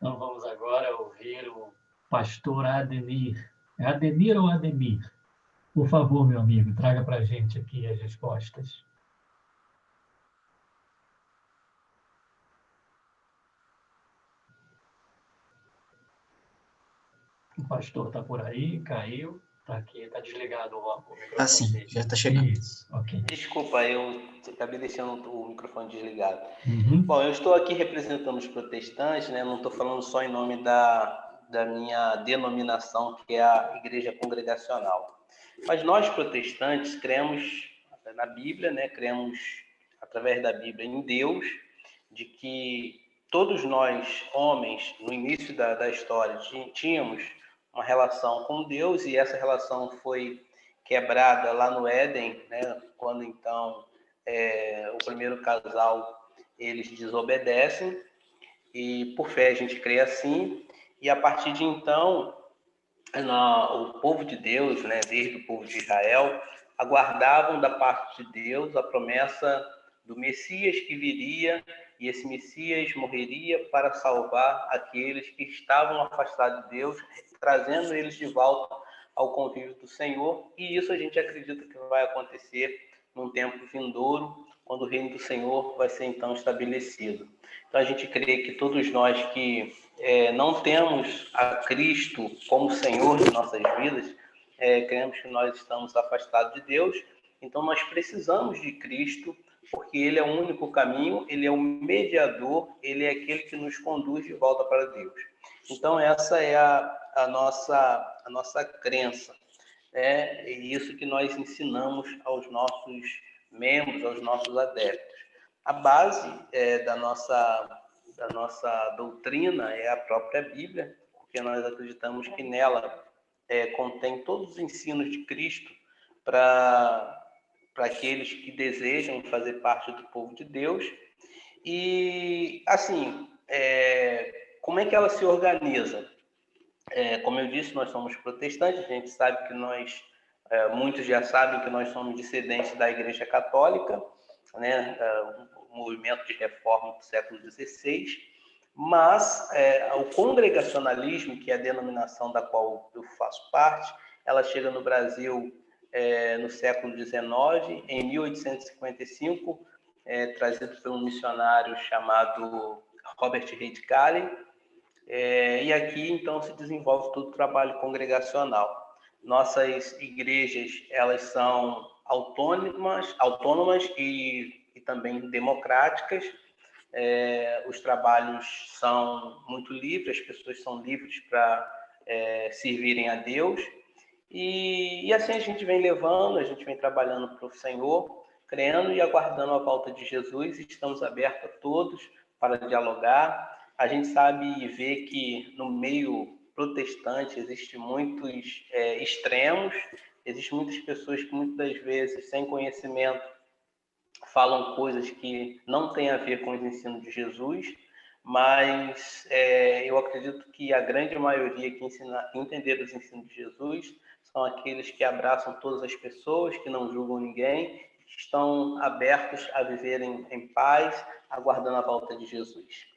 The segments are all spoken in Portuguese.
Então vamos agora ouvir o pastor Ademir. É Ademir ou Ademir? Por favor, meu amigo, traga para a gente aqui as respostas. O pastor está por aí, caiu. Está aqui, está desligado o microfone. Sim, já está chegando. Isso, ok. Desculpa, eu acabei deixando o microfone desligado. Uhum. Bom, eu estou aqui representando os protestantes, né? Não estou falando só em nome da minha denominação, que é a Igreja Congregacional. Mas nós, protestantes, cremos na Bíblia, né? Cremos, através da Bíblia, em Deus, de que todos nós, homens, no início da história, tínhamos uma relação com Deus, e essa relação foi quebrada lá no Éden, né? Quando então o primeiro casal eles desobedecem, e por fé a gente crê assim, e a partir de então o povo de Deus, né, desde o povo de Israel, aguardavam da parte de Deus a promessa do Messias que viria, e esse Messias morreria para salvar aqueles que estavam afastados de Deus, trazendo eles de volta ao convívio do Senhor. E isso a gente acredita que vai acontecer num tempo vindouro, quando o reino do Senhor vai ser então estabelecido. Então a gente crê que todos nós que não temos a Cristo como Senhor de nossas vidas, cremos que nós estamos afastados de Deus. Então nós precisamos de Cristo, porque Ele é o único caminho, Ele é o mediador, Ele é aquele que nos conduz de volta para Deus. Então essa é a nossa crença. É isso que nós ensinamos aos nossos membros, aos nossos adeptos. A base da nossa doutrina é a própria Bíblia, porque nós acreditamos que nela contém todos os ensinos de Cristo para aqueles que desejam fazer parte do povo de Deus. E, assim, como é que ela se organiza? Como eu disse, nós somos protestantes, a gente sabe que muitos já sabem que nós somos descendentes da Igreja Católica, né, o movimento de reforma do século XVI, mas o congregacionalismo, que é a denominação da qual eu faço parte, ela chega no Brasil no século XIX, em 1855, trazido por um missionário chamado Robert Reid Calley, e aqui, então, se desenvolve todo o trabalho congregacional. Nossas igrejas, elas são autônomas e também democráticas. Os trabalhos são muito livres, as pessoas são livres para servirem a Deus. E assim a gente vem levando, a gente vem trabalhando para o Senhor, crendo e aguardando a volta de Jesus. Estamos abertos a todos para dialogar. A gente sabe e vê que no meio protestante existem muitos extremos, existem muitas pessoas que muitas das vezes, sem conhecimento, falam coisas que não têm a ver com os ensinos de Jesus, mas eu acredito que a grande maioria que entender os ensinos de Jesus são aqueles que abraçam todas as pessoas, que não julgam ninguém, que estão abertos a viverem em paz, aguardando a volta de Jesus.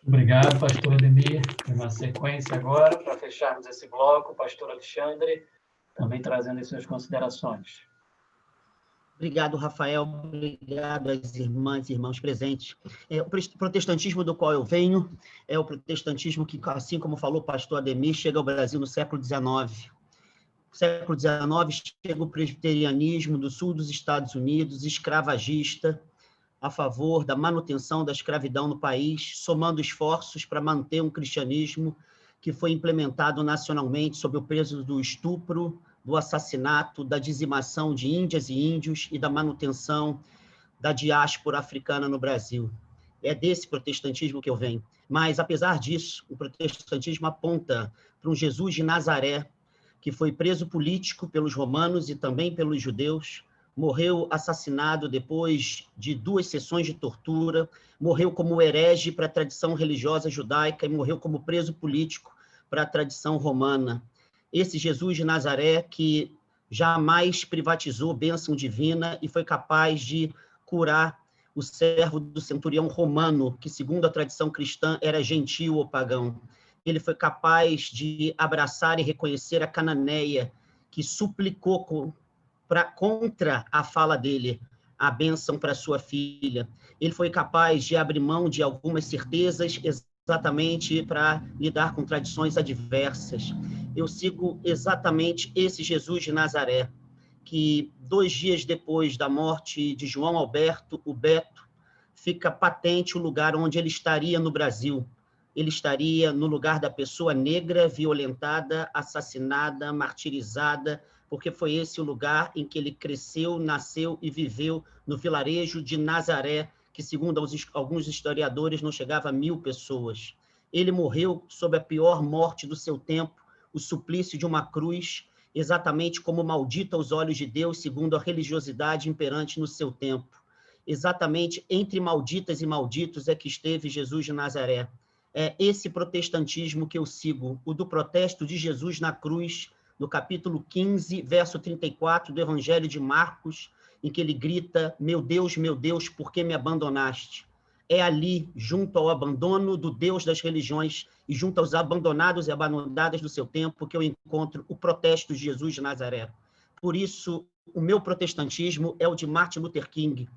Obrigado, pastor Ademir. Tem uma sequência agora, para fecharmos esse bloco, o pastor Alexandre, também trazendo as suas considerações. Obrigado, Rafael. Obrigado às irmãs e irmãos presentes. O protestantismo do qual eu venho é o protestantismo que, assim como falou o pastor Ademir, chega ao Brasil no século XIX. No século XIX chega o presbiterianismo do sul dos Estados Unidos, escravagista, a favor da manutenção da escravidão no país, somando esforços para manter um cristianismo que foi implementado nacionalmente sob o peso do estupro, do assassinato, da dizimação de índias e índios e da manutenção da diáspora africana no Brasil. É desse protestantismo que eu venho. Mas, apesar disso, o protestantismo aponta para um Jesus de Nazaré, que foi preso político pelos romanos e também pelos judeus, morreu assassinado depois de 2 sessões de tortura, morreu como herege para a tradição religiosa judaica e morreu como preso político para a tradição romana. Esse Jesus de Nazaré que jamais privatizou bênção divina e foi capaz de curar o servo do centurião romano, que, segundo a tradição cristã, era gentil ou pagão. Ele foi capaz de abraçar e reconhecer a cananeia, que suplicou contra a fala dele, a bênção para sua filha. Ele foi capaz de abrir mão de algumas certezas exatamente para lidar com tradições adversas. Eu sigo exatamente esse Jesus de Nazaré, que 2 dias depois da morte de João Alberto, o Beto, fica patente o lugar onde ele estaria no Brasil. Ele estaria no lugar da pessoa negra, violentada, assassinada, martirizada, porque foi esse o lugar em que ele cresceu, nasceu e viveu, no vilarejo de Nazaré, que, segundo alguns historiadores, não chegava a 1.000 pessoas. Ele morreu sob a pior morte do seu tempo, o suplício de uma cruz, exatamente como maldito aos olhos de Deus, segundo a religiosidade imperante no seu tempo. Exatamente entre malditas e malditos é que esteve Jesus de Nazaré. É esse protestantismo que eu sigo, o do protesto de Jesus na cruz, no capítulo 15, verso 34 do Evangelho de Marcos, em que ele grita: meu Deus, por que me abandonaste? É ali, junto ao abandono do Deus das religiões e junto aos abandonados e abandonadas do seu tempo, que eu encontro o protesto de Jesus de Nazaré. Por isso, o meu protestantismo é o de Martin Luther King,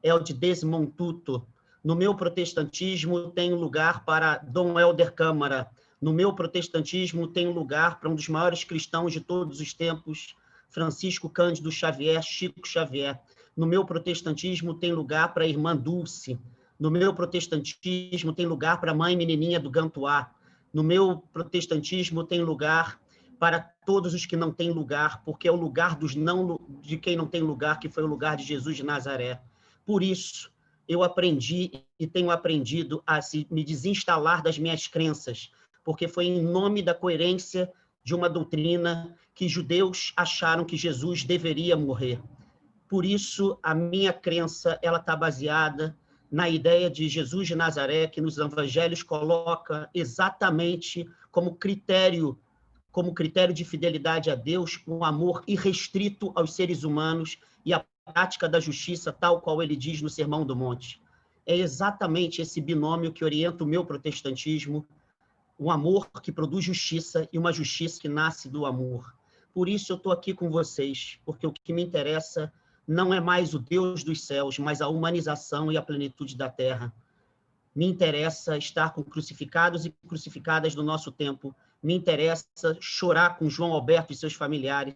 é o de Desmond Tutu. No meu protestantismo tem lugar para Dom Helder Câmara. No meu protestantismo tem lugar para um dos maiores cristãos de todos os tempos, Francisco Cândido Xavier, Chico Xavier. No meu protestantismo tem lugar para a irmã Dulce. No meu protestantismo tem lugar para a mãe menininha do Gantuá. No meu protestantismo tem lugar para todos os que não têm lugar, porque é o lugar de quem não tem lugar, que foi o lugar de Jesus de Nazaré. Por isso, eu aprendi e tenho aprendido a me desinstalar das minhas crenças, porque foi em nome da coerência de uma doutrina que judeus acharam que Jesus deveria morrer. Por isso, a minha crença ela está baseada na ideia de Jesus de Nazaré, que nos evangelhos coloca exatamente como critério de fidelidade a Deus, um amor irrestrito aos seres humanos e a prática da justiça, tal qual ele diz no Sermão do Monte. É exatamente esse binômio que orienta o meu protestantismo, um amor que produz justiça e uma justiça que nasce do amor. Por isso eu estou aqui com vocês, porque o que me interessa não é mais o Deus dos céus, mas a humanização e a plenitude da terra. Me interessa estar com crucificados e crucificadas do nosso tempo. Me interessa chorar com João Alberto e seus familiares.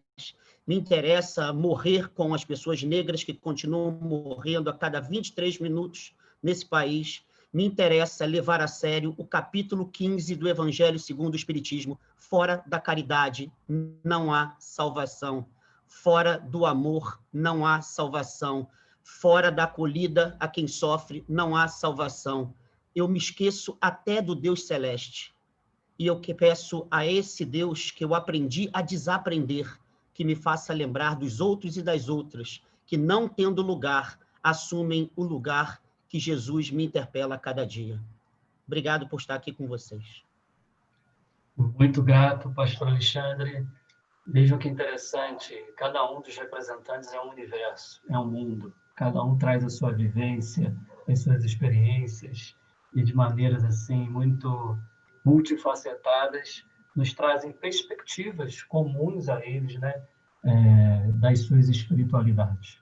Me interessa morrer com as pessoas negras que continuam morrendo a cada 23 minutos nesse país. Me interessa levar a sério o capítulo 15 do Evangelho segundo o Espiritismo. Fora da caridade não há salvação. Fora do amor não há salvação. Fora da acolhida a quem sofre não há salvação. Eu me esqueço até do Deus celeste. E eu que peço a esse Deus que eu aprendi a desaprender, que me faça lembrar dos outros e das outras, que não tendo lugar, assumem o lugar que Jesus me interpela a cada dia. Obrigado por estar aqui com vocês. Muito grato, pastor Alexandre. Vejam que interessante, cada um dos representantes é um universo, é um mundo. Cada um traz a sua vivência, as suas experiências, e de maneiras assim muito multifacetadas, nos trazem perspectivas comuns a eles, né, das suas espiritualidades.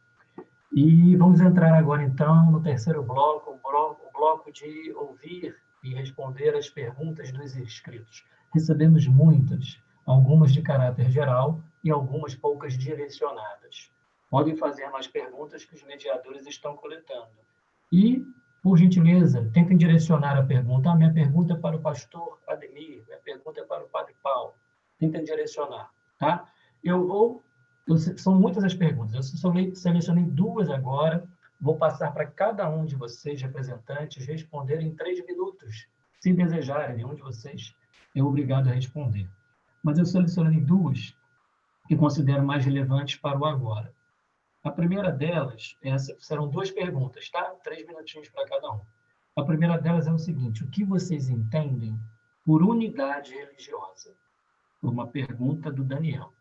E vamos entrar agora, então, no terceiro bloco, o bloco de ouvir e responder as perguntas dos inscritos. Recebemos muitas, algumas de caráter geral e algumas poucas direcionadas. Podem fazer mais perguntas que os mediadores estão coletando. E, por gentileza, tentem direcionar a pergunta. A minha pergunta é para o pastor Ademir, minha pergunta é para o padre Paulo. Tentem direcionar, tá? São muitas as perguntas, eu selecionei 2 agora, vou passar para cada um de vocês, representantes, responder em 3 minutos, se desejarem, nenhum de vocês é obrigado a responder. Mas eu selecionei 2 que considero mais relevantes para o agora. A primeira delas, serão 2 perguntas, tá? 3 minutinhos para cada um. A primeira delas é o seguinte: o que vocês entendem por unidade religiosa? Uma pergunta do Daniel.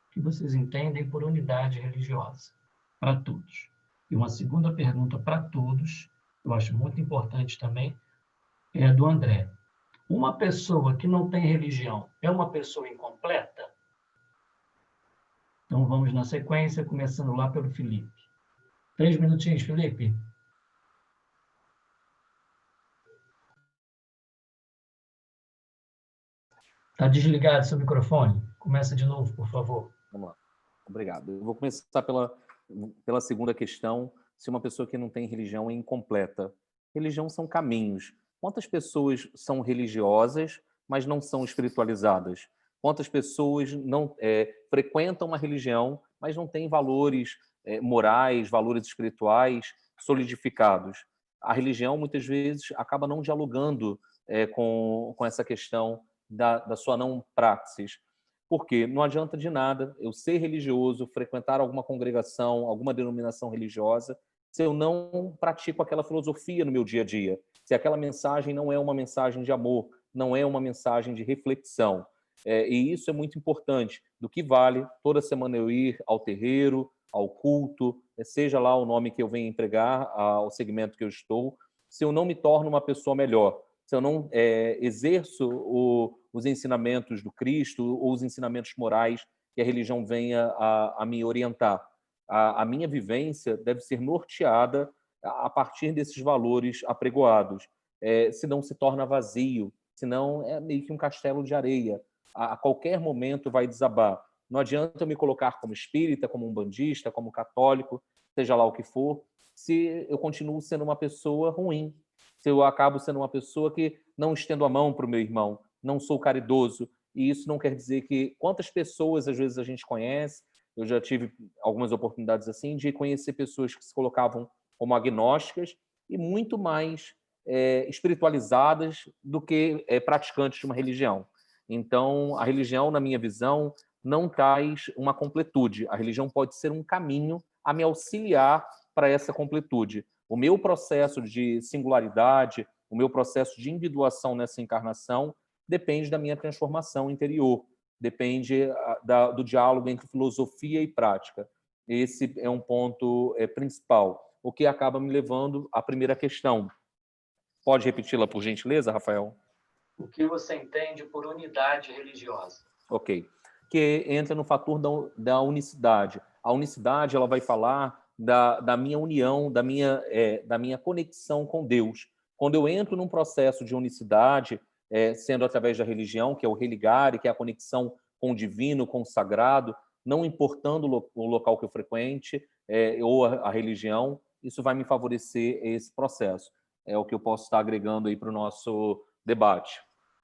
O que vocês entendem por unidade religiosa? Para todos. E uma segunda pergunta para todos, eu acho muito importante também, é a do André. Uma pessoa que não tem religião é uma pessoa incompleta? Então vamos na sequência, começando lá pelo Felipe. 3 minutinhos, Felipe. Está desligado seu microfone? Começa de novo, por favor. Vamos lá. Obrigado. Eu vou começar pela segunda questão, se uma pessoa que não tem religião é incompleta. Religião são caminhos. Quantas pessoas são religiosas, mas não são espiritualizadas? Quantas pessoas não frequentam uma religião, mas não têm valores morais, valores espirituais solidificados? A religião, muitas vezes, acaba não dialogando com essa questão da sua não praxis. Porque não adianta de nada eu ser religioso, frequentar alguma congregação, alguma denominação religiosa, se eu não pratico aquela filosofia no meu dia a dia, se aquela mensagem não é uma mensagem de amor, não é uma mensagem de reflexão. E isso é muito importante. Do que vale toda semana eu ir ao terreiro, ao culto, seja lá o nome que eu venha empregar ao segmento que eu estou, se eu não me torno uma pessoa melhor, se eu não exerço os ensinamentos do Cristo ou os ensinamentos morais que a religião venha a me orientar. A minha vivência deve ser norteada a partir desses valores apregoados. Senão se torna vazio, senão é meio que um castelo de areia. A qualquer momento vai desabar. Não adianta eu me colocar como espírita, como umbandista, como católico, seja lá o que for, se eu continuo sendo uma pessoa ruim, se eu acabo sendo uma pessoa que não estendo a mão para o meu irmão, não sou caridoso, e isso não quer dizer que quantas pessoas às vezes a gente conhece, eu já tive algumas oportunidades assim de conhecer pessoas que se colocavam como agnósticas e muito mais espiritualizadas do que praticantes de uma religião. Então, a religião, na minha visão, não traz uma completude. A religião pode ser um caminho a me auxiliar para essa completude. O meu processo de singularidade, o meu processo de individuação nessa encarnação depende da minha transformação interior, depende do diálogo entre filosofia e prática. Esse é um ponto principal, o que acaba me levando à primeira questão. Pode repeti-la, por gentileza, Rafael? O que você entende por unidade religiosa? Ok. Que entra no fator da unicidade. A unicidade ela vai falar da minha união, da minha conexão com Deus. Quando eu entro num processo de unicidade, sendo através da religião, que é o religare, que é a conexão com o divino, com o sagrado, não importando o local que eu frequente ou a religião, isso vai me favorecer esse processo. É o que eu posso estar agregando aí para o nosso debate.